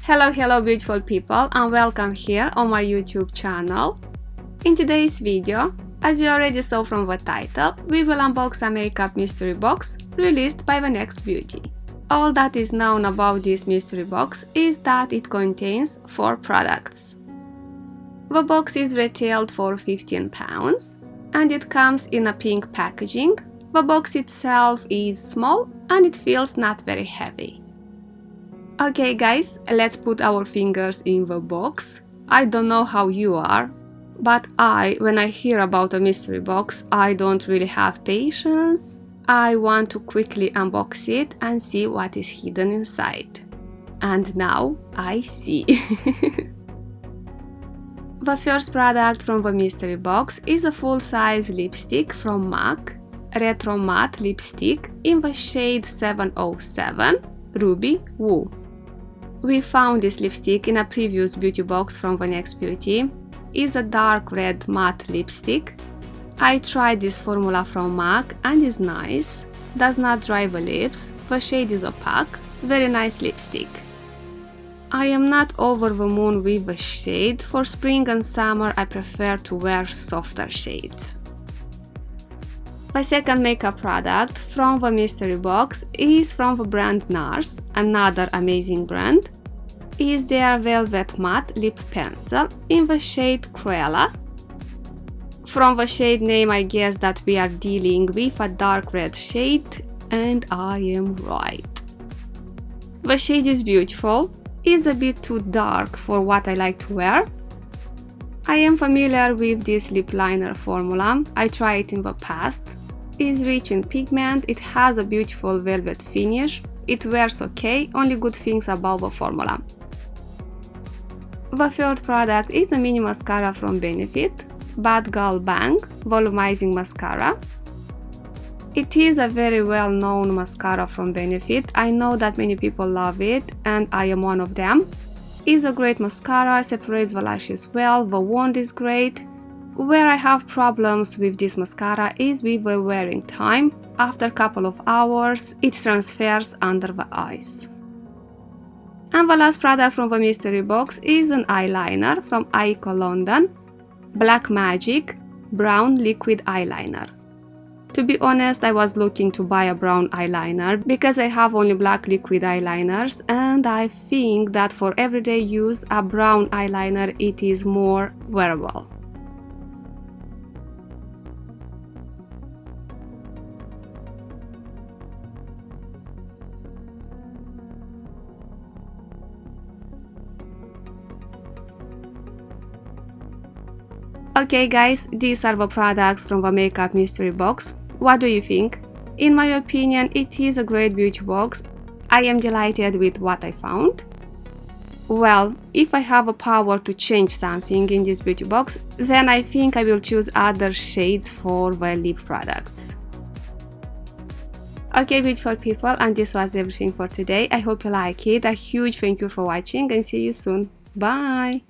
Hello beautiful people, and welcome here on my YouTube channel. In today's video, as you already saw from the title, we will unbox a makeup mystery box released by VanEx Beauty. All that is known about this mystery box is that it contains 4 products. The box is retailed for £15 and it comes in a pink packaging. The box itself is small and it feels not very heavy. Okay guys, let's put our fingers in the box. I don't know how you are, but when I hear about a mystery box, I don't really have patience. I want to quickly unbox it and see what is hidden inside. And now I see. The first product from the mystery box is a full-size lipstick from MAC, Retro Matte Lipstick in the shade 707, Ruby Woo. We found this lipstick in a previous beauty box from VanEx Beauty. It's a dark red matte lipstick. I tried this formula from MAC and is nice, does not dry the lips, the shade is opaque, very nice lipstick. I am not over the moon with the shade. For spring and summer I prefer to wear softer shades. My second makeup product from the mystery box is from the brand NARS, another amazing brand. Is their Velvet Matte Lip Pencil in the shade Cruella. From the shade name I guess that we are dealing with a dark red shade, and I am right. The shade is beautiful, is a bit too dark for what I like to wear. I am familiar with this lip liner formula, I tried it in the past. Is rich in pigment, it has a beautiful velvet finish, it wears okay, only good things about the formula. The third product is a mini mascara from Benefit, Bad Gal Bang Volumizing Mascara. It is a very well-known mascara from Benefit, I know that many people love it and I am one of them. It's a great mascara, separates the lashes well, the wand is great. Where I have problems with this mascara is with the wearing time. After a couple of hours, it transfers under the eyes. And the last product from the mystery box is an eyeliner from Ico London, Black Magic Brown Liquid Eyeliner. To be honest, I was looking to buy a brown eyeliner because I have only black liquid eyeliners and I think that for everyday use a brown eyeliner it is more wearable. Okay guys, these are the products from the makeup mystery box. What do you think? In my opinion, it is a great beauty box. I am delighted with what I found. Well, if I have a power to change something in this beauty box, then I think I will choose other shades for the lip products. Okay beautiful people, and this was everything for today. I hope you like it. A huge thank you for watching and see you soon. Bye!